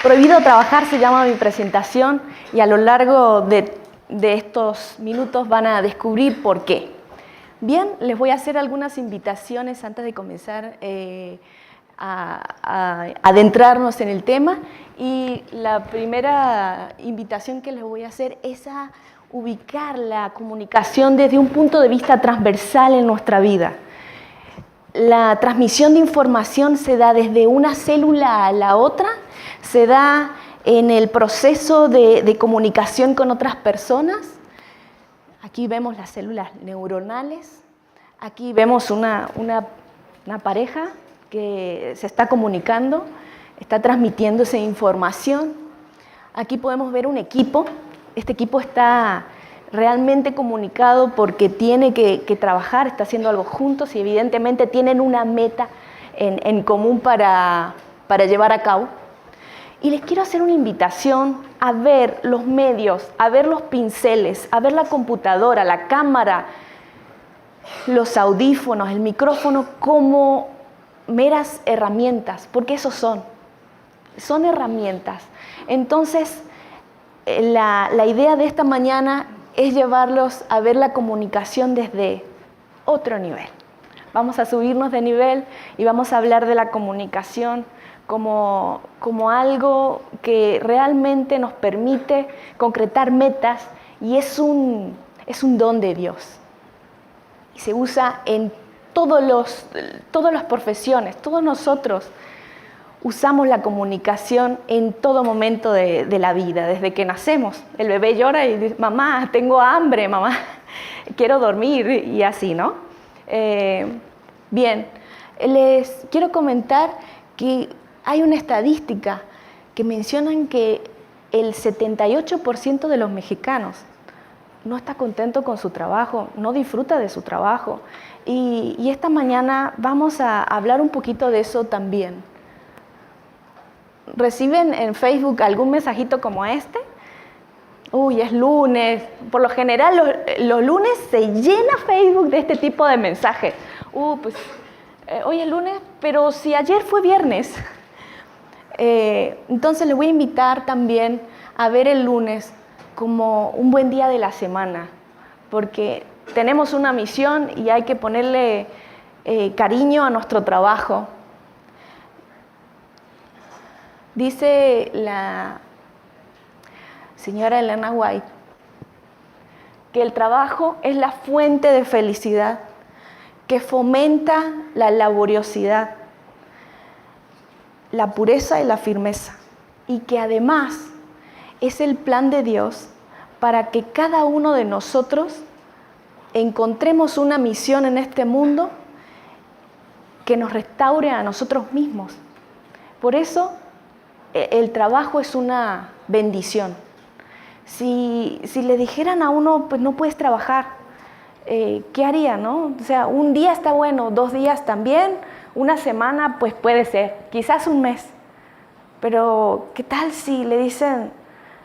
Prohibido trabajar se llama mi presentación y a lo largo de estos minutos van a descubrir por qué. Bien, les voy a hacer algunas invitaciones antes de comenzar a adentrarnos en el tema, y la primera invitación que les voy a hacer es a ubicar la comunicación desde un punto de vista transversal en nuestra vida. La transmisión de información se da desde una célula a la otra, se da en el proceso de comunicación con otras personas. Aquí vemos las células neuronales, aquí vemos una pareja que se está comunicando, está transmitiéndose información. Aquí podemos ver un equipo. Este equipo está realmente comunicado porque tiene que trabajar, está haciendo algo juntos y evidentemente tienen una meta en común para llevar a cabo. Y les quiero hacer una invitación a ver los medios, a ver los pinceles, a ver la computadora, la cámara, los audífonos, el micrófono como meras herramientas, porque esos son herramientas. Entonces, la idea de esta mañana es llevarlos a ver la comunicación desde otro nivel. Vamos a subirnos de nivel y vamos a hablar de la comunicación como algo que realmente nos permite concretar metas, y es un don de Dios. Y se usa en todas las profesiones. Todos nosotros usamos la comunicación en todo momento de la vida, desde que nacemos. El bebé llora y dice: mamá, tengo hambre, mamá, quiero dormir, y así, ¿no? Bien, les quiero comentar que hay una estadística que mencionan que el 78% de los mexicanos no está contento con su trabajo, no disfruta de su trabajo. Y esta mañana vamos a hablar un poquito de eso también. ¿Reciben en Facebook algún mensajito como este? Uy, es lunes. Por lo general los lunes se llena Facebook de este tipo de mensajes. Hoy es lunes, pero si ayer fue viernes. Entonces les voy a invitar también a ver el lunes como un buen día de la semana, porque tenemos una misión y hay que ponerle cariño a nuestro trabajo. Dice la señora Elena White que el trabajo es la fuente de felicidad, que fomenta la laboriosidad, la pureza y la firmeza, y que además es el plan de Dios para que cada uno de nosotros encontremos una misión en este mundo que nos restaure a nosotros mismos. Por eso el trabajo es una bendición. Si le dijeran a uno, pues no puedes trabajar, ¿qué haría, no? O sea, un día está bueno, 2 días también, una semana pues puede ser, quizás un mes. Pero ¿qué tal si le dicen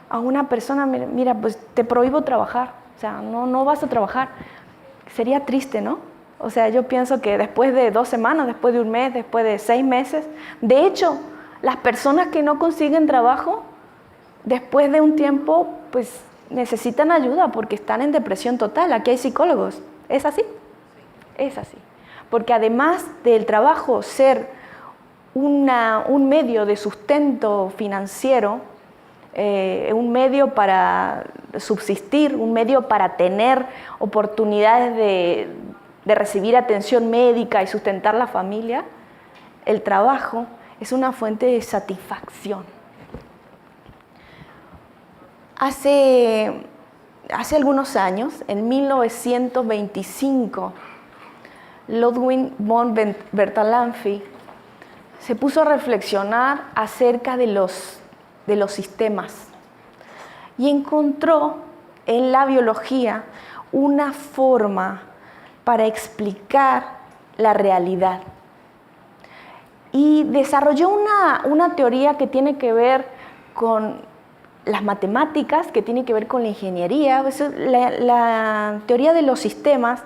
a una persona: mira, pues te prohíbo trabajar, o sea, no vas a trabajar? Sería triste, ¿no? O sea, yo pienso que después de 2 semanas, después de un mes, después de 6 meses, de hecho, las personas que no consiguen trabajo, después de un tiempo, pues necesitan ayuda porque están en depresión total. Aquí hay psicólogos. ¿Es así? Es así. Porque además del trabajo ser un medio de sustento financiero, un medio para subsistir, un medio para tener oportunidades de recibir atención médica y sustentar la familia, el trabajo es una fuente de satisfacción. Hace algunos años, en 1925, Ludwig von Bertalanffy se puso a reflexionar acerca de los sistemas y encontró en la biología una forma para explicar la realidad. Y desarrolló una teoría que tiene que ver con las matemáticas, que tiene que ver con la ingeniería. La teoría de los sistemas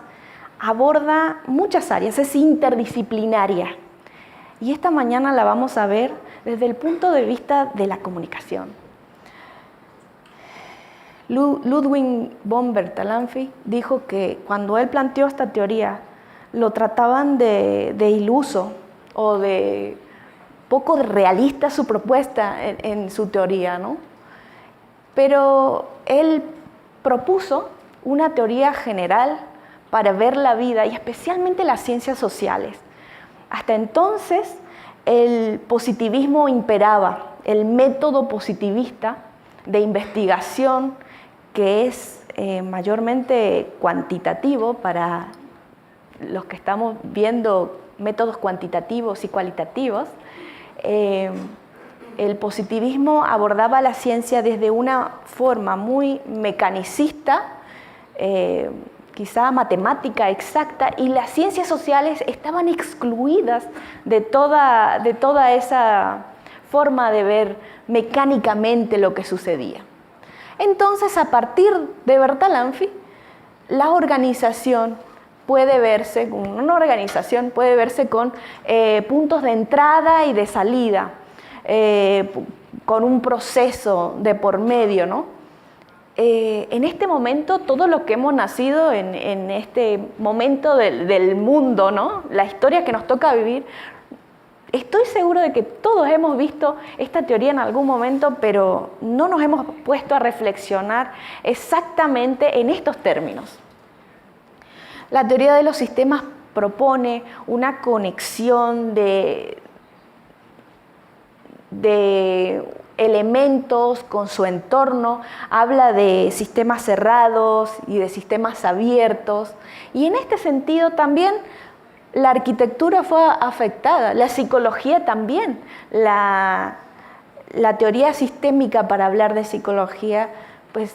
aborda muchas áreas, es interdisciplinaria. Y esta mañana la vamos a ver desde el punto de vista de la comunicación. Ludwig von Bertalanffy dijo que cuando él planteó esta teoría, lo trataban de iluso o de poco realista su propuesta en su teoría, ¿no? Pero él propuso una teoría general para ver la vida y especialmente las ciencias sociales. Hasta entonces el positivismo imperaba, el método positivista de investigación que es mayormente cuantitativo para los que estamos viendo métodos cuantitativos y cualitativos. El positivismo abordaba la ciencia desde una forma muy mecanicista, quizá matemática exacta, y las ciencias sociales estaban excluidas de toda esa forma de ver mecánicamente lo que sucedía. Entonces, a partir de Bertalanffy, la organización puede verse, una organización puede verse con puntos de entrada y de salida, con un proceso de por medio, ¿no? En este momento, todo lo que hemos nacido en este momento del mundo, ¿no? La historia que nos toca vivir, estoy seguro de que todos hemos visto esta teoría en algún momento, pero no nos hemos puesto a reflexionar exactamente en estos términos. La teoría de los sistemas propone una conexión de elementos con su entorno, habla de sistemas cerrados y de sistemas abiertos, y en este sentido también la arquitectura fue afectada, la psicología también. La teoría sistémica, para hablar de psicología, pues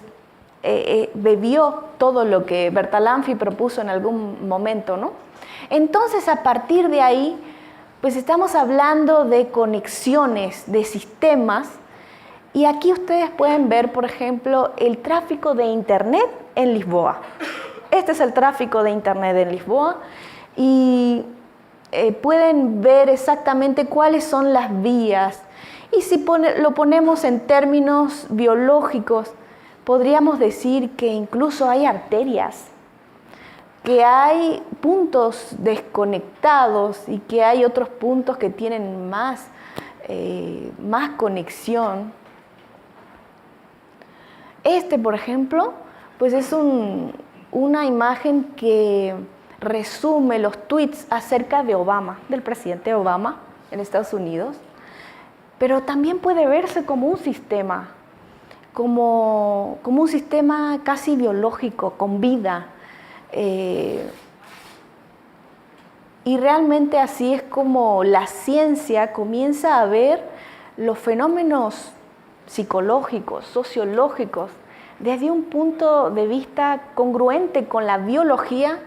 bebió todo lo que Bertalanffy propuso en algún momento, ¿no? Entonces, a partir de ahí, pues estamos hablando de conexiones, de sistemas, y aquí ustedes pueden ver, por ejemplo, el tráfico de Internet en Lisboa. Este es el tráfico de Internet en Lisboa, y pueden ver exactamente cuáles son las vías. Y si lo ponemos en términos biológicos, podríamos decir que incluso hay arterias, que hay puntos desconectados y que hay otros puntos que tienen más conexión. Este, por ejemplo, pues es una imagen que resume los tweets acerca de Obama, del presidente Obama en Estados Unidos, pero también puede verse como un sistema, como un sistema casi biológico, con vida. Y realmente así es como la ciencia comienza a ver los fenómenos psicológicos, sociológicos, desde un punto de vista congruente con la biología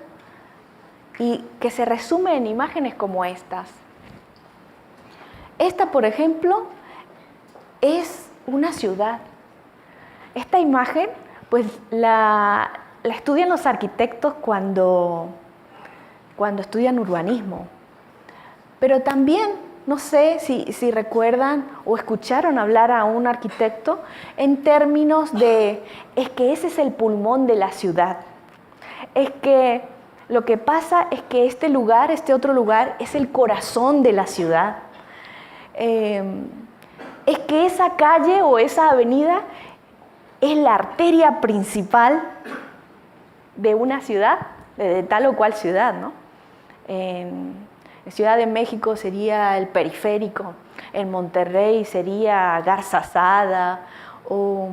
y que se resume en imágenes como estas. Esta, por ejemplo, es una ciudad. Esta imagen, pues la estudian los arquitectos cuando estudian urbanismo. Pero también, no sé si recuerdan o escucharon hablar a un arquitecto en términos de, es que ese es el pulmón de la ciudad. Es que lo que pasa es que este otro lugar, es el corazón de la ciudad. Es que esa calle o esa avenida es la arteria principal de una ciudad, de tal o cual ciudad, ¿no? En Ciudad de México sería el periférico, en Monterrey sería Garzazada, o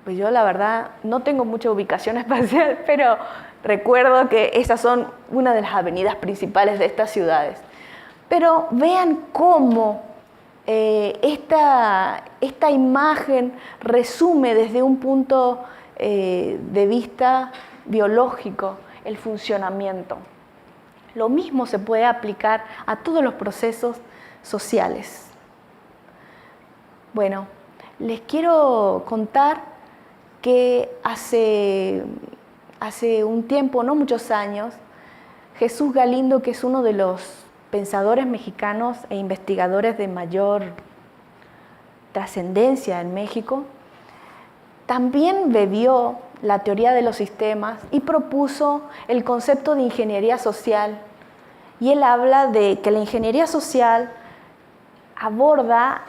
pues yo la verdad no tengo mucha ubicación espacial, pero recuerdo que esas son una de las avenidas principales de estas ciudades. Pero vean cómo esta imagen resume desde un punto de vista biológico el funcionamiento. Lo mismo se puede aplicar a todos los procesos sociales. Bueno, Les quiero contar que hace un tiempo, no muchos años, Jesús Galindo, que es uno de los pensadores mexicanos e investigadores de mayor trascendencia en México, también bebió la teoría de los sistemas y propuso el concepto de ingeniería social. Y él habla de que la ingeniería social aborda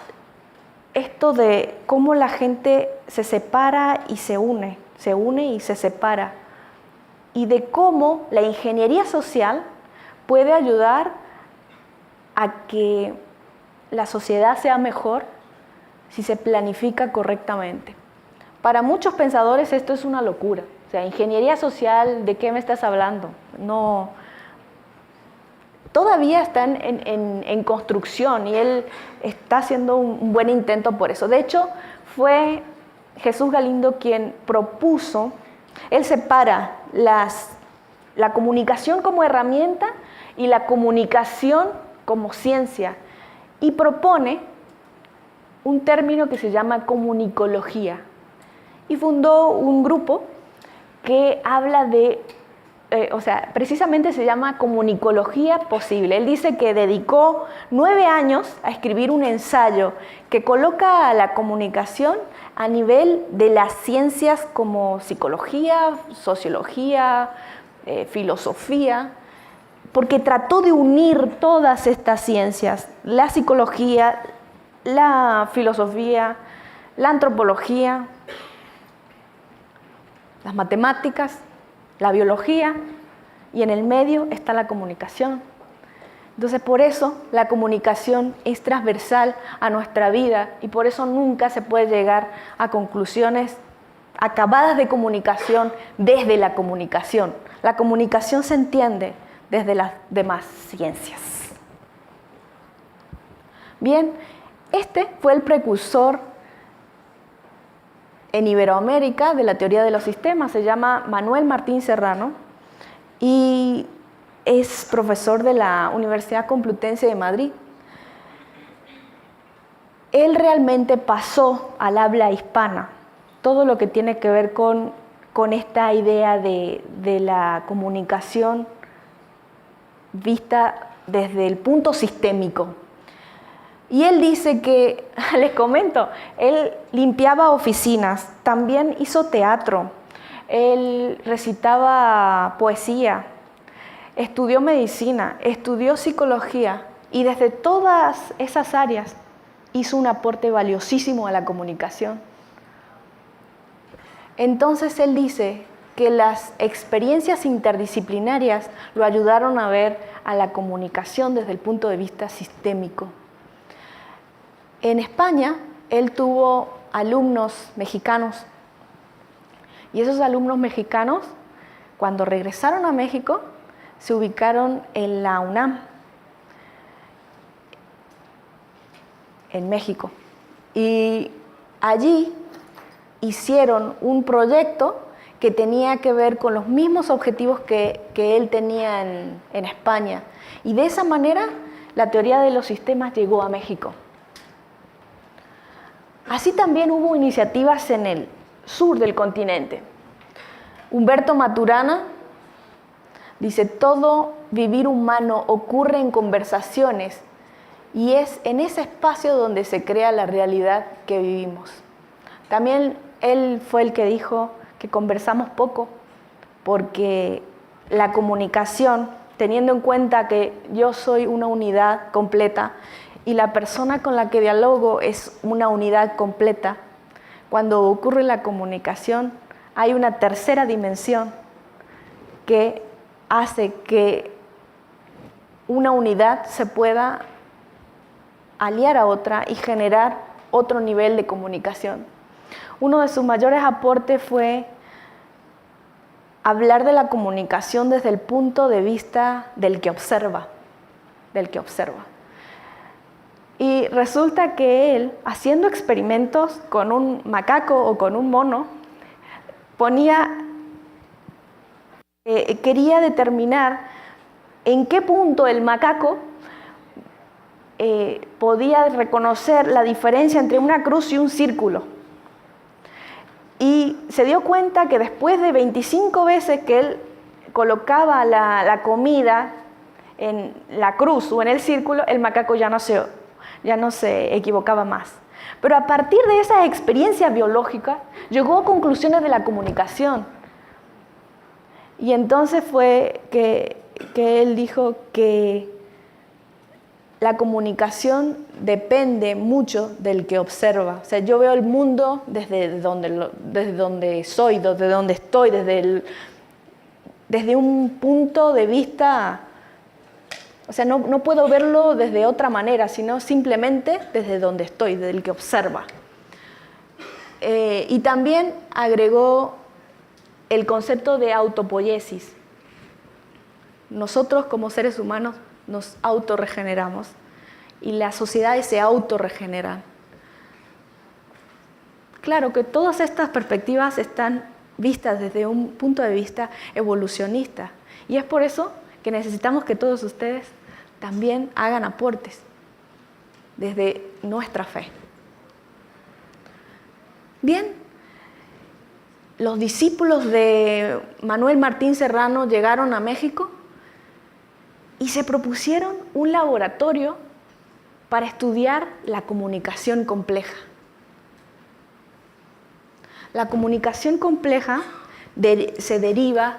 esto de cómo la gente se separa y se une y se separa, y de cómo la ingeniería social puede ayudar a que la sociedad sea mejor si se planifica correctamente. Para muchos pensadores esto es una locura. O sea, ingeniería social, ¿de qué me estás hablando? No. Todavía están en construcción y él está haciendo un buen intento por eso. De hecho, fue Jesús Galindo quien propuso, él separa la comunicación como herramienta y la comunicación como ciencia, y propone un término que se llama comunicología, y fundó un grupo que habla de, precisamente se llama comunicología posible. Él dice que dedicó 9 años a escribir un ensayo que coloca a la comunicación a nivel de las ciencias como psicología, sociología, filosofía, porque trató de unir todas estas ciencias, la psicología, la filosofía, la antropología, las matemáticas, la biología, y en el medio está la comunicación. Entonces, por eso la comunicación es transversal a nuestra vida y por eso nunca se puede llegar a conclusiones acabadas de comunicación desde la comunicación. La comunicación se entiende desde las demás ciencias. Bien, este fue el precursor en Iberoamérica de la teoría de los sistemas. Se llama Manuel Martín Serrano y es profesor de la Universidad Complutense de Madrid. Él realmente pasó al habla hispana todo lo que tiene que ver con esta idea de la comunicación vista desde el punto sistémico. Y él dice que, les comento, él limpiaba oficinas, también hizo teatro, él recitaba poesía, estudió medicina, estudió psicología y desde todas esas áreas hizo un aporte valiosísimo a la comunicación. Entonces él dice que las experiencias interdisciplinarias lo ayudaron a ver a la comunicación desde el punto de vista sistémico. En España, él tuvo alumnos mexicanos y esos alumnos mexicanos, cuando regresaron a México, se ubicaron en la UNAM, en México, y allí hicieron un proyecto que tenía que ver con los mismos objetivos que él tenía en España, y de esa manera la teoría de los sistemas llegó a México. Así también hubo iniciativas en el sur del continente. Humberto Maturana dice: todo vivir humano ocurre en conversaciones y es en ese espacio donde se crea la realidad que vivimos. También él fue el que dijo que conversamos poco porque la comunicación, teniendo en cuenta que yo soy una unidad completa y la persona con la que dialogo es una unidad completa, cuando ocurre la comunicación hay una tercera dimensión que hace que una unidad se pueda aliar a otra y generar otro nivel de comunicación. Uno de sus mayores aportes fue hablar de la comunicación desde el punto de vista del que observa. Y resulta que él, haciendo experimentos con un macaco o con un mono, quería determinar en qué punto el macaco podía reconocer la diferencia entre una cruz y un círculo. Y se dio cuenta que después de 25 veces que él colocaba la comida en la cruz o en el círculo, el macaco ya no se equivocaba más. Pero a partir de esas experiencias biológicas, llegó a conclusiones de la comunicación. Y entonces fue que él dijo que la comunicación depende mucho del que observa. O sea, yo veo el mundo desde donde soy, desde donde estoy, desde un punto de vista. O sea, no puedo verlo desde otra manera, sino simplemente desde donde estoy, desde el que observa. Y también agregó el concepto de autopoiesis. Nosotros como seres humanos nos autorregeneramos y las sociedades se autorregeneran. Claro que todas estas perspectivas están vistas desde un punto de vista evolucionista y es por eso que necesitamos que todos ustedes también hagan aportes desde nuestra fe. Bien, los discípulos de Manuel Martín Serrano llegaron a México y se propusieron un laboratorio para estudiar la comunicación compleja. La comunicación compleja se deriva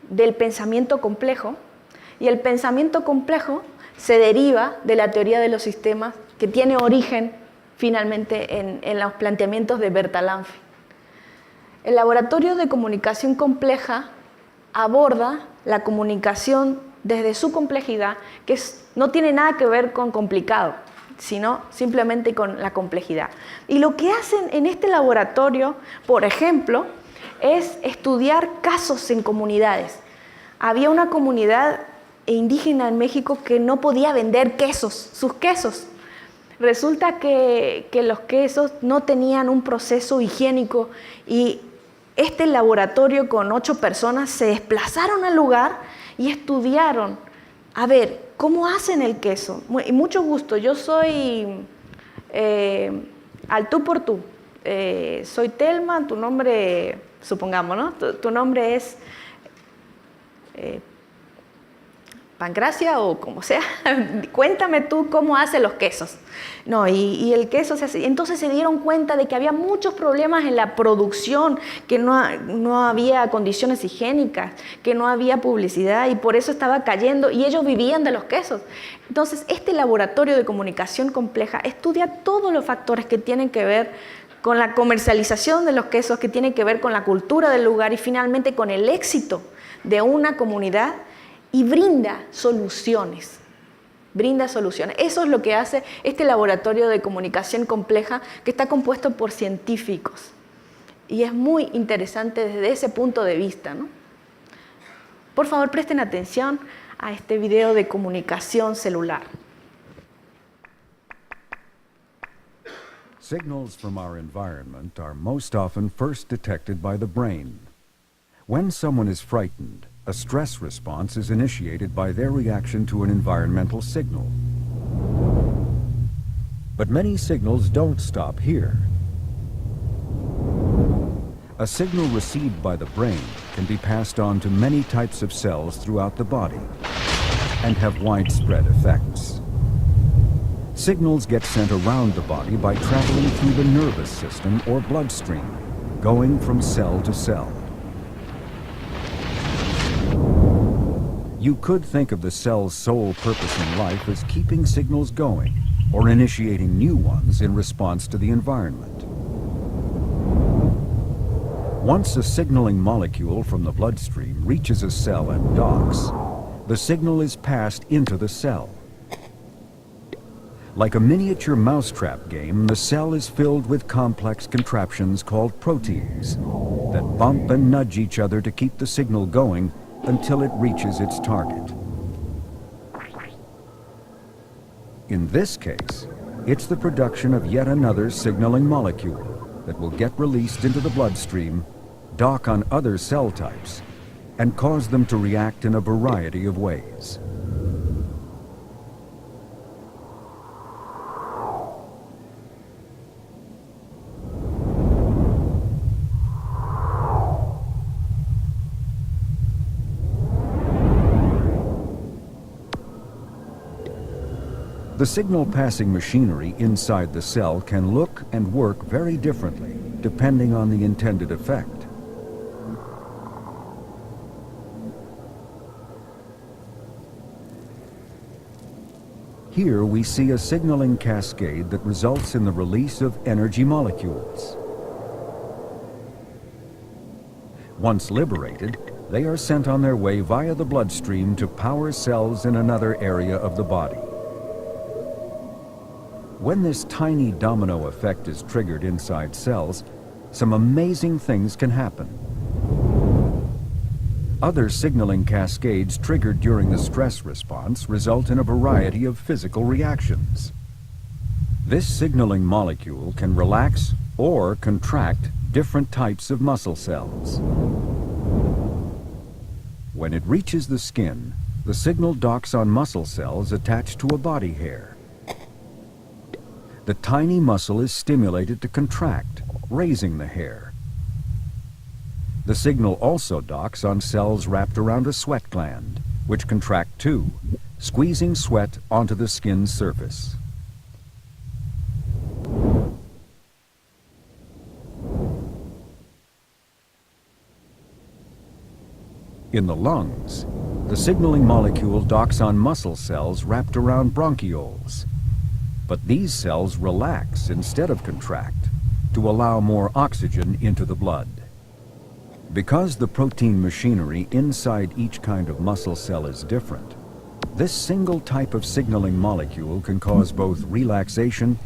del pensamiento complejo y el pensamiento complejo se deriva de la teoría de los sistemas que tiene origen finalmente en los planteamientos de Bertalanffy. El laboratorio de comunicación compleja aborda la comunicación desde su complejidad, que no tiene nada que ver con complicado, sino simplemente con la complejidad. Y lo que hacen en este laboratorio, por ejemplo, es estudiar casos en comunidades. Había una comunidad indígena en México que no podía vender sus quesos. Resulta que los quesos no tenían un proceso higiénico y este laboratorio con 8 personas se desplazaron al lugar y estudiaron, a ver, ¿cómo hacen el queso? Y mucho gusto, yo soy al tú por tú. Soy Telma, tu nombre, supongamos, ¿no? Tu nombre es Pancracia o como sea. Cuéntame tú cómo hacen los quesos. No, y el queso se hace. Entonces se dieron cuenta de que había muchos problemas en la producción, que no había condiciones higiénicas, que no había publicidad y por eso estaba cayendo y ellos vivían de los quesos. Entonces este laboratorio de comunicación compleja estudia todos los factores que tienen que ver con la comercialización de los quesos, que tienen que ver con la cultura del lugar y finalmente con el éxito de una comunidad y brinda soluciones. Eso es lo que hace este laboratorio de comunicación compleja que está compuesto por científicos. Y es muy interesante desde ese punto de vista, ¿no? Por favor, presten atención a este video de comunicación celular. Signals from our environment are most often first detected by the brain. When someone is frightened, a stress response is initiated by their reaction to an environmental signal. But many signals don't stop here. A signal received by the brain can be passed on to many types of cells throughout the body and have widespread effects. Signals get sent around the body by traveling through the nervous system or bloodstream, going from cell to cell. You could think of the cell's sole purpose in life as keeping signals going or initiating new ones in response to the environment. Once a signaling molecule from the bloodstream reaches a cell and docks, the signal is passed into the cell. Like a miniature mousetrap game, the cell is filled with complex contraptions called proteins that bump and nudge each other to keep the signal going until it reaches its target. In this case, it's the production of yet another signaling molecule that will get released into the bloodstream, dock on other cell types, and cause them to react in a variety of ways. The signal-passing machinery inside the cell can look and work very differently, depending on the intended effect. Here we see a signaling cascade that results in the release of energy molecules. Once liberated, they are sent on their way via the bloodstream to power cells in another area of the body. When this tiny domino effect is triggered inside cells, some amazing things can happen. Other signaling cascades triggered during the stress response result in a variety of physical reactions. This signaling molecule can relax or contract different types of muscle cells. When it reaches the skin, the signal docks on muscle cells attached to a body hair. The tiny muscle is stimulated to contract, raising the hair. The signal also docks on cells wrapped around a sweat gland, which contract too, squeezing sweat onto the skin's surface. In the lungs, the signaling molecule docks on muscle cells wrapped around bronchioles. But these cells relax instead of contract to allow more oxygen into the blood. Because the protein machinery inside each kind of muscle cell is different, this single type of signaling molecule can cause both relaxation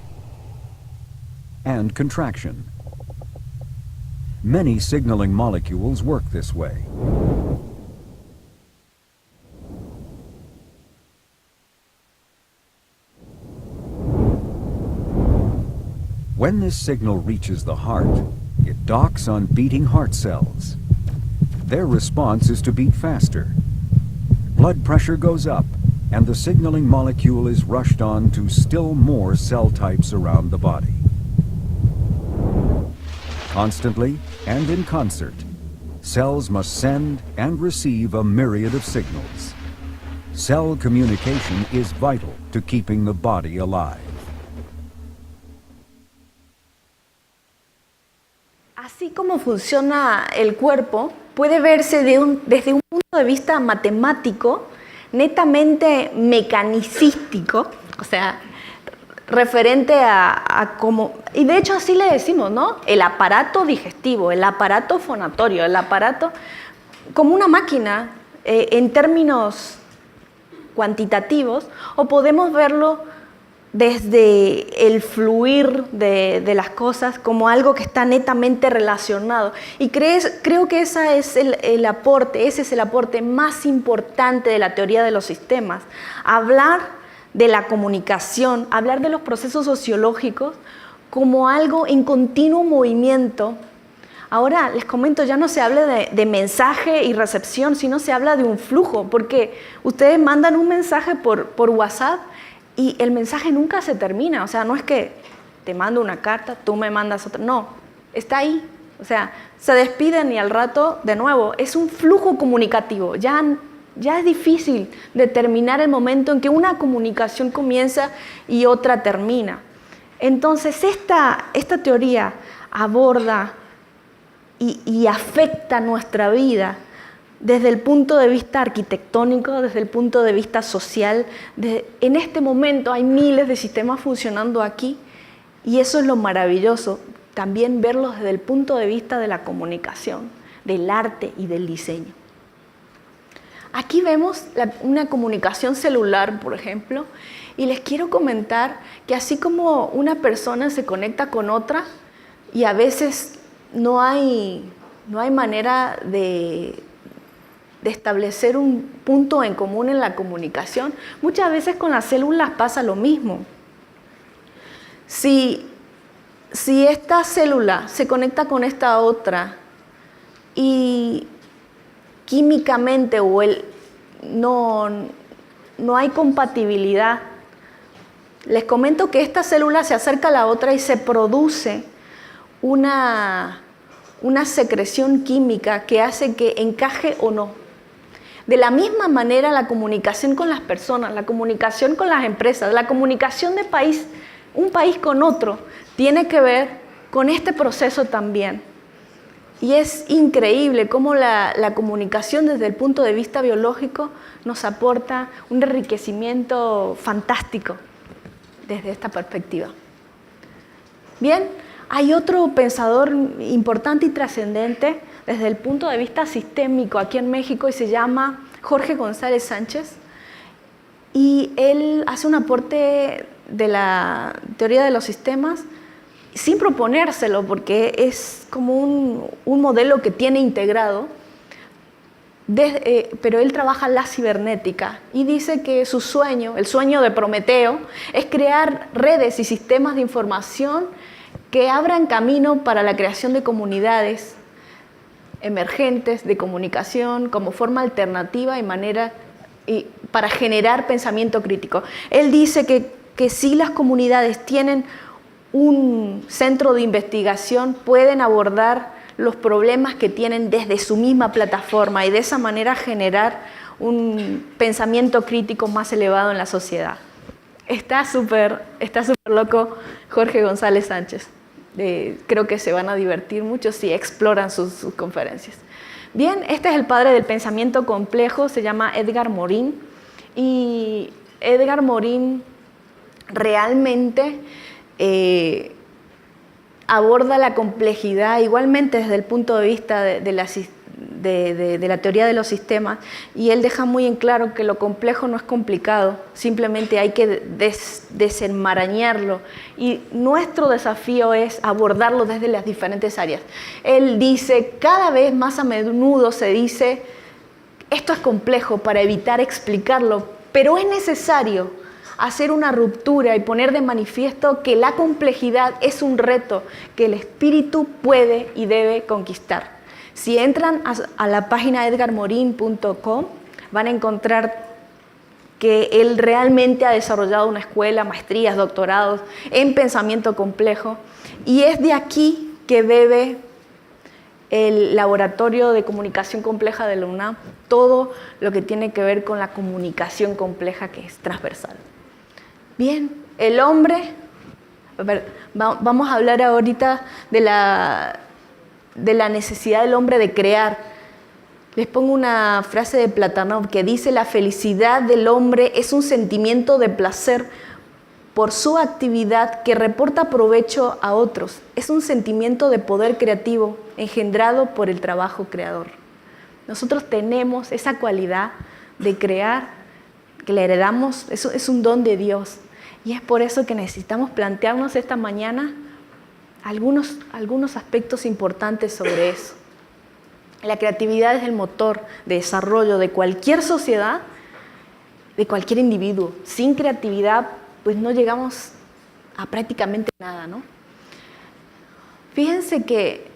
and contraction. Many signaling molecules work this way. When this signal reaches the heart, it docks on beating heart cells. Their response is to beat faster. Blood pressure goes up, and the signaling molecule is rushed on to still more cell types around the body. Constantly and in concert, cells must send and receive a myriad of signals. Cell communication is vital to keeping the body alive. Así como funciona el cuerpo, puede verse desde un punto de vista matemático, netamente mecanicístico, o sea, referente a cómo, y de hecho así le decimos, ¿no? El aparato digestivo, el aparato fonatorio, el aparato como una máquina en términos cuantitativos, o podemos verlo desde el fluir de las cosas como algo que está netamente relacionado. Y creo que ese es el aporte más importante de la teoría de los sistemas. Hablar de la comunicación, hablar de los procesos sociológicos como algo en continuo movimiento. Ahora les comento, ya no se habla de mensaje y recepción, sino se habla de un flujo, porque ustedes mandan un mensaje por WhatsApp y el mensaje nunca se termina. O sea, no es que te mando una carta, tú me mandas otra. No, está ahí. O sea, se despiden y al rato de nuevo. Es un flujo comunicativo. Ya es difícil determinar el momento en que una comunicación comienza y otra termina. Entonces, esta teoría aborda y afecta nuestra vida desde el punto de vista arquitectónico, desde el punto de vista social. En este momento hay miles de sistemas funcionando aquí y eso es lo maravilloso, también verlos desde el punto de vista de la comunicación, del arte y del diseño. Aquí vemos una comunicación celular, por ejemplo, y les quiero comentar que así como una persona se conecta con otra y a veces no hay manera de establecer un punto en común en la comunicación, muchas veces con las células pasa lo mismo. Si esta célula se conecta con esta otra y químicamente no hay compatibilidad, les comento que esta célula se acerca a la otra y se produce una secreción química que hace que encaje o no. De la misma manera, la comunicación con las personas, la comunicación con las empresas, la comunicación de un país con otro, tiene que ver con este proceso también. Y es increíble cómo la comunicación desde el punto de vista biológico nos aporta un enriquecimiento fantástico desde esta perspectiva. Bien, hay otro pensador importante y trascendente desde el punto de vista sistémico aquí en México y se llama Jorge González Sánchez. Y él hace un aporte de la teoría de los sistemas sin proponérselo, porque es como un modelo que tiene integrado, pero él trabaja la cibernética y dice que su sueño, el sueño de Prometeo, es crear redes y sistemas de información que abran camino para la creación de comunidades emergentes de comunicación como forma alternativa y para generar pensamiento crítico. Él dice que si las comunidades tienen un centro de investigación, pueden abordar los problemas que tienen desde su misma plataforma y de esa manera generar un pensamiento crítico más elevado en la sociedad. Está súper loco Jorge González Sánchez. Creo que se van a divertir mucho si exploran sus conferencias. Bien, este es el padre del pensamiento complejo, se llama Edgar Morin. Y Edgar Morin realmente aborda la complejidad igualmente desde el punto de vista de la teoría de los sistemas, y él deja muy en claro que lo complejo no es complicado, simplemente hay que desenmarañarlo, y nuestro desafío es abordarlo desde las diferentes áreas. Él dice, cada vez más a menudo se dice, esto es complejo para evitar explicarlo, pero es necesario hacer una ruptura y poner de manifiesto que la complejidad es un reto que el espíritu puede y debe conquistar. Si entran a la página edgarmorin.com, van a encontrar que él realmente ha desarrollado una escuela, maestrías, doctorados en pensamiento complejo, y es de aquí que bebe el Laboratorio de Comunicación Compleja de la UNAM todo lo que tiene que ver con la comunicación compleja, que es transversal. Bien, el hombre, vamos a hablar ahorita de la necesidad del hombre de crear. Les pongo una frase de Platonov que dice: la felicidad del hombre es un sentimiento de placer por su actividad que reporta provecho a otros. Es un sentimiento de poder creativo engendrado por el trabajo creador. Nosotros tenemos esa cualidad de crear, que la heredamos, eso es un don de Dios. Y es por eso que necesitamos plantearnos esta mañana algunos aspectos importantes sobre eso. La creatividad es el motor de desarrollo de cualquier sociedad, de cualquier individuo. Sin creatividad, pues no llegamos a prácticamente nada, ¿no? Fíjense que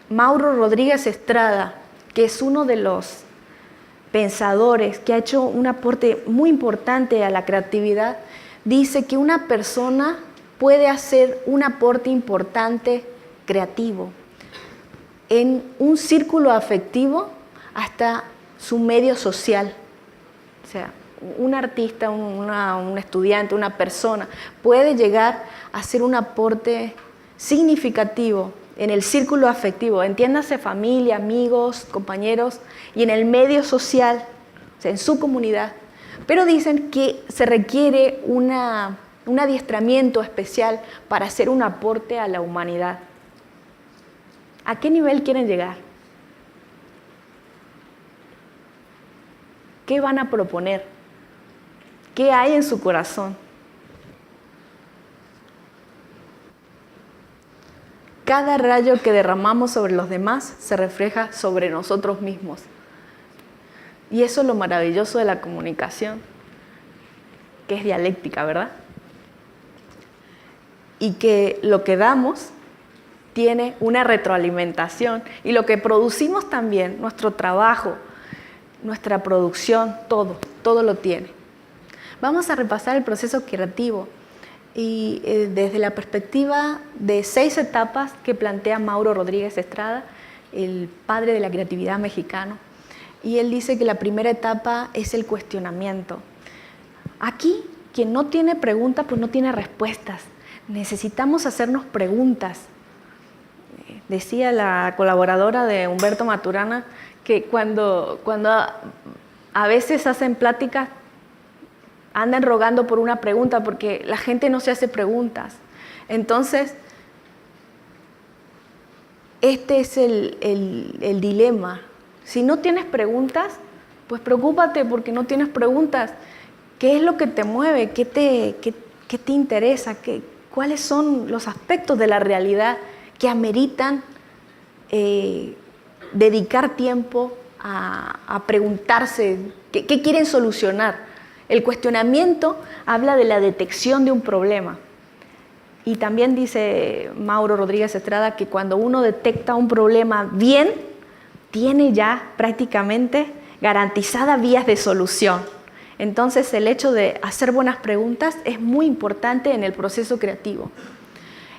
Mauro Rodríguez Estrada, que es uno de los pensadores que ha hecho un aporte muy importante a la creatividad, dice que una persona puede hacer un aporte importante creativo en un círculo afectivo hasta su medio social. O sea, un artista, un estudiante, una persona puede llegar a hacer un aporte significativo en el círculo afectivo, entiéndase familia, amigos, compañeros, y en el medio social, o sea, en su comunidad. Pero dicen que se requiere un adiestramiento especial para hacer un aporte a la humanidad. ¿A qué nivel quieren llegar? ¿Qué van a proponer? ¿Qué hay en su corazón? Cada rayo que derramamos sobre los demás se refleja sobre nosotros mismos. Y eso es lo maravilloso de la comunicación, que es dialéctica, ¿verdad? Y que lo que damos tiene una retroalimentación, y lo que producimos también, nuestro trabajo, nuestra producción, todo lo tiene. Vamos a repasar el proceso creativo y desde la perspectiva de 6 etapas que plantea Mauro Rodríguez Estrada, el padre de la creatividad mexicano. y él dice que la primera etapa es el cuestionamiento. Aquí, quien no tiene preguntas, pues no tiene respuestas. Necesitamos hacernos preguntas. Decía la colaboradora de Humberto Maturana que cuando a veces hacen pláticas, andan rogando por una pregunta porque la gente no se hace preguntas. Entonces, este es el dilema. Si no tienes preguntas, pues preocúpate porque no tienes preguntas. ¿Qué es lo que te mueve? ¿Qué te interesa? ¿Cuáles son los aspectos de la realidad que ameritan dedicar tiempo a preguntarse? ¿Qué quieren solucionar? El cuestionamiento habla de la detección de un problema. Y también dice Mauro Rodríguez Estrada que cuando uno detecta un problema bien, tiene ya prácticamente garantizadas vías de solución. Entonces, el hecho de hacer buenas preguntas es muy importante en el proceso creativo.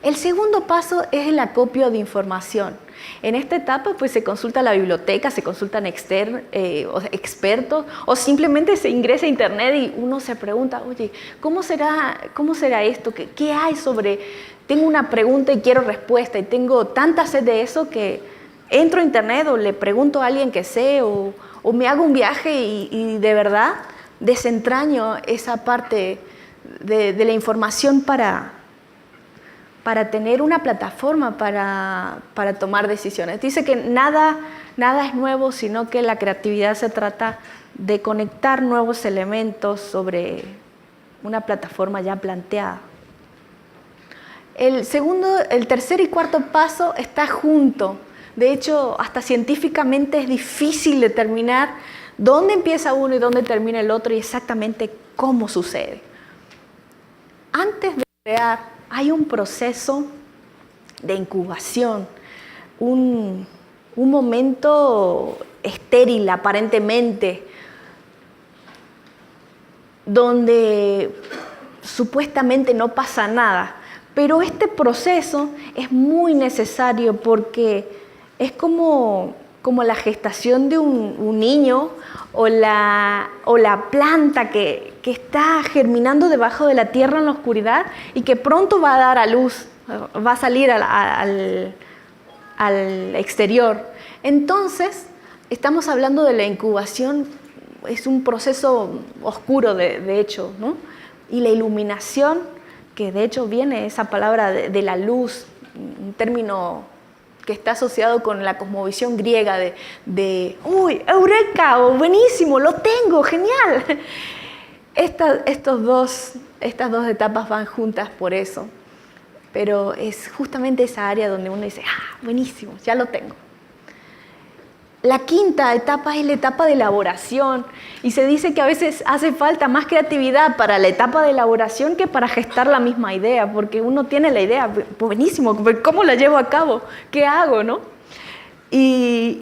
El segundo paso es el acopio de información. En esta etapa pues, se consulta la biblioteca, se consultan expertos o simplemente se ingresa a internet y uno se pregunta, oye, ¿cómo será esto? ¿Qué hay sobre? Tengo una pregunta y quiero respuesta y tengo tanta sed de eso que entro a internet o le pregunto a alguien que sé o me hago un viaje y de verdad desentraño esa parte de la información para tener una plataforma para tomar decisiones. Dice que nada es nuevo, sino que la creatividad se trata de conectar nuevos elementos sobre una plataforma ya planteada. El tercer y cuarto paso está junto. De hecho, hasta científicamente es difícil determinar dónde empieza uno y dónde termina el otro y exactamente cómo sucede. Antes de crear, hay un proceso de incubación, un momento estéril aparentemente, donde supuestamente no pasa nada. Pero este proceso es muy necesario porque es como la gestación de un niño o la planta que está germinando debajo de la tierra en la oscuridad y que pronto va a dar a luz, va a salir al exterior. Entonces, estamos hablando de la incubación, es un proceso oscuro de hecho, ¿no? Y la iluminación, que de hecho viene esa palabra de la luz, un término que está asociado con la cosmovisión griega ¡uy, eureka! O buenísimo, lo tengo, genial. Estas dos etapas van juntas por eso, pero es justamente esa área donde uno dice, buenísimo, ya lo tengo. La quinta etapa es la etapa de elaboración y se dice que a veces hace falta más creatividad para la etapa de elaboración que para gestar la misma idea, porque uno tiene la idea, buenísimo, ¿cómo la llevo a cabo? ¿Qué hago, no? Y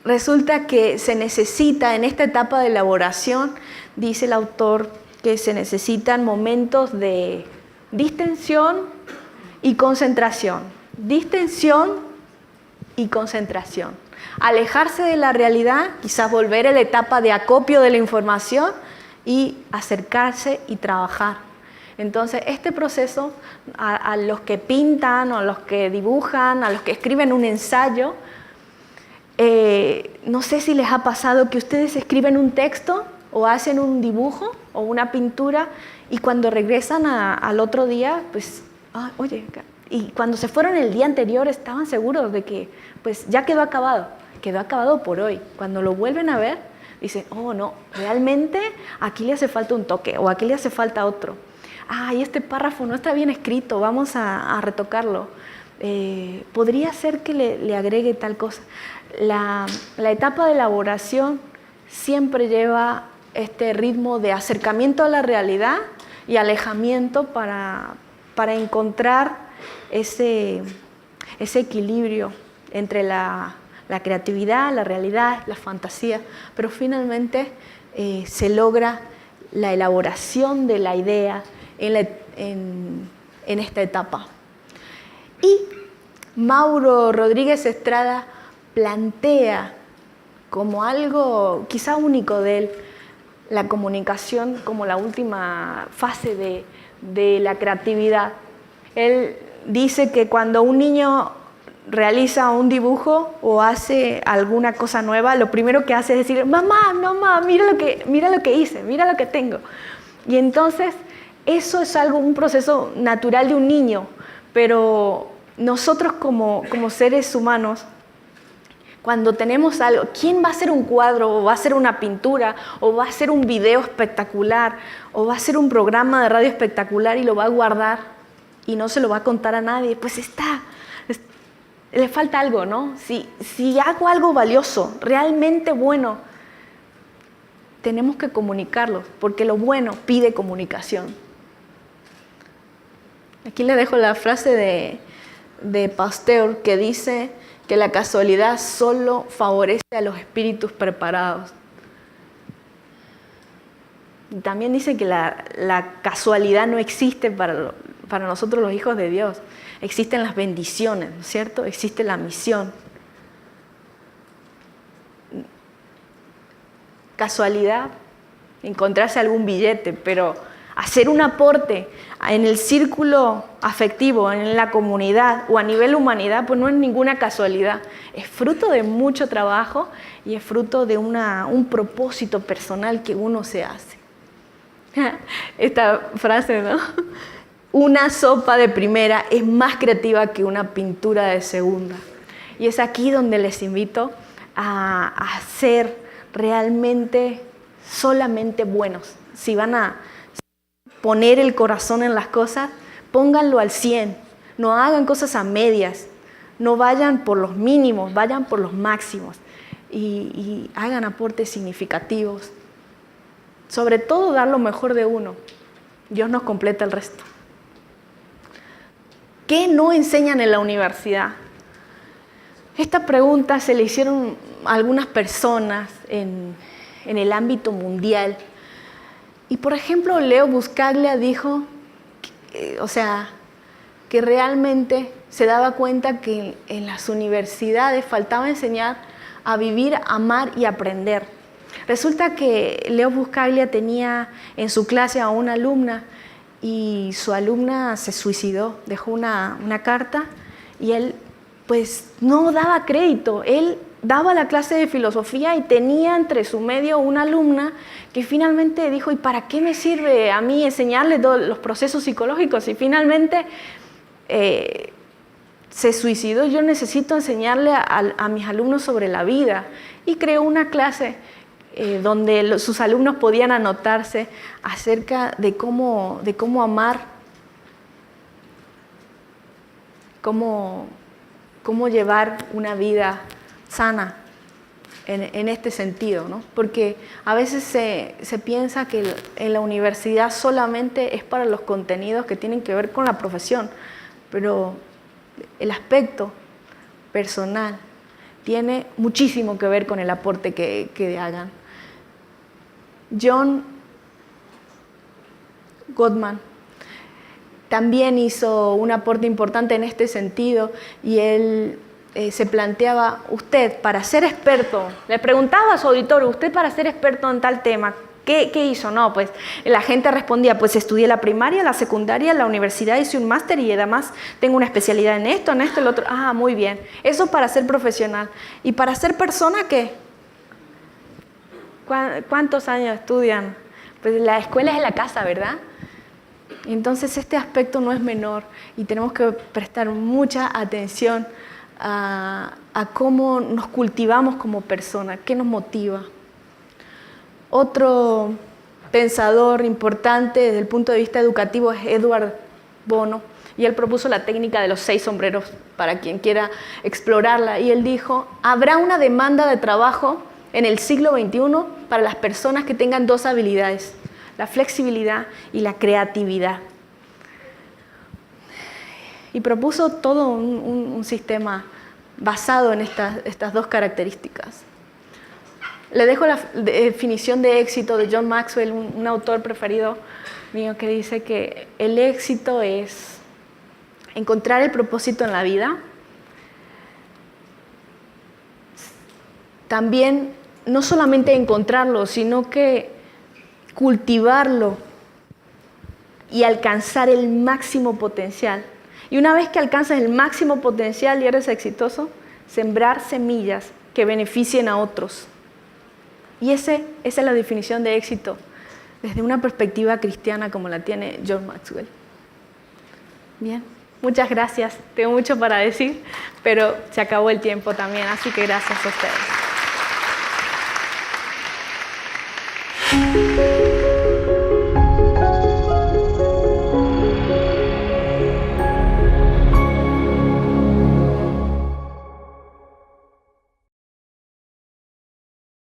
resulta que se necesita en esta etapa de elaboración, dice el autor, que se necesitan momentos de distensión y concentración. Distensión y concentración. Alejarse de la realidad, quizás volver a la etapa de acopio de la información y acercarse y trabajar. Entonces, este proceso, a los que pintan, o a los que dibujan, a los que escriben un ensayo, no sé si les ha pasado que ustedes escriben un texto o hacen un dibujo o una pintura y cuando regresan al otro día, pues, oye, y cuando se fueron el día anterior estaban seguros de que pues ya quedó acabado por hoy. Cuando lo vuelven a ver, dicen, oh no, realmente aquí le hace falta un toque o aquí le hace falta otro. Y este párrafo no está bien escrito, vamos a retocarlo. Podría ser que le agregue tal cosa. La etapa de elaboración siempre lleva este ritmo de acercamiento a la realidad y alejamiento para encontrar ese equilibrio entre la creatividad, la realidad, la fantasía, pero finalmente se logra la elaboración de la idea en esta etapa. Y Mauro Rodríguez Estrada plantea como algo quizá único de él, la comunicación como la última fase de la creatividad. Él dice que cuando un niño realiza un dibujo o hace alguna cosa nueva, lo primero que hace es decir, mamá, mira lo que hice, mira lo que tengo. Y entonces eso es un proceso natural de un niño, pero nosotros como seres humanos, cuando tenemos algo, ¿quién va a hacer un cuadro o va a hacer una pintura o va a hacer un video espectacular o va a hacer un programa de radio espectacular y lo va a guardar y no se lo va a contar a nadie? Pues le falta algo, ¿no? Si hago algo valioso, realmente bueno, tenemos que comunicarlo, porque lo bueno pide comunicación. Aquí le dejo la frase de Pasteur que dice que la casualidad solo favorece a los espíritus preparados. Y también dice que la casualidad no existe para nosotros los hijos de Dios. Existen las bendiciones, ¿no es cierto? Existe la misión. Casualidad, encontrarse algún billete, pero hacer un aporte en el círculo afectivo, en la comunidad o a nivel humanidad, pues no es ninguna casualidad. Es fruto de mucho trabajo y es fruto de un propósito personal que uno se hace. Esta frase, ¿no? Una sopa de primera es más creativa que una pintura de segunda. Y es aquí donde les invito a ser realmente solamente buenos. Si van a poner el corazón en las cosas, pónganlo al 100. No hagan cosas a medias. No vayan por los mínimos, vayan por los máximos. Y hagan aportes significativos. Sobre todo dar lo mejor de uno. Dios nos completa el resto. ¿Qué no enseñan en la universidad? Esta pregunta se le hicieron a algunas personas en el ámbito mundial. Y por ejemplo, Leo Buscaglia dijo, que realmente se daba cuenta que en las universidades faltaba enseñar a vivir, amar y aprender. Resulta que Leo Buscaglia tenía en su clase a una alumna y su alumna se suicidó, dejó una carta y él pues no daba crédito. Él daba la clase de filosofía y tenía entre su medio una alumna que finalmente dijo, ¿y para qué me sirve a mí enseñarle los procesos psicológicos? Y finalmente se suicidó. Yo necesito enseñarle a mis alumnos sobre la vida. Y creó una clase donde sus alumnos podían anotarse acerca de cómo amar, cómo llevar una vida sana en este sentido, ¿no? Porque a veces se piensa que en la universidad solamente es para los contenidos que tienen que ver con la profesión, pero el aspecto personal tiene muchísimo que ver con el aporte que hagan. John Gottman también hizo un aporte importante en este sentido y él se planteaba, usted para ser experto, le preguntaba a su auditorio, usted para ser experto en tal tema, ¿qué hizo? No, pues la gente respondía, pues estudié la primaria, la secundaria, la universidad, hice un máster y además tengo una especialidad en esto, el otro. Ah, muy bien. Eso para ser profesional. ¿Y para ser persona qué? ¿Cuántos años estudian? Pues la escuela es la casa, ¿verdad? Entonces este aspecto no es menor y tenemos que prestar mucha atención a cómo nos cultivamos como persona, qué nos motiva. Otro pensador importante desde el punto de vista educativo es Edward Bono y él propuso la técnica de los 6 sombreros para quien quiera explorarla y él dijo, habrá una demanda de trabajo en el siglo XXI para las personas que tengan 2 habilidades, la flexibilidad y la creatividad. Y propuso todo un sistema basado en estas 2 características. Le dejo la definición de éxito de John Maxwell, un autor preferido mío, que dice que el éxito es encontrar el propósito en la vida, también no solamente encontrarlo, sino que cultivarlo y alcanzar el máximo potencial. Y una vez que alcanzas el máximo potencial y eres exitoso, sembrar semillas que beneficien a otros. Y esa es la definición de éxito desde una perspectiva cristiana como la tiene John Maxwell. Bien, muchas gracias. Tengo mucho para decir, pero se acabó el tiempo también, así que gracias a ustedes.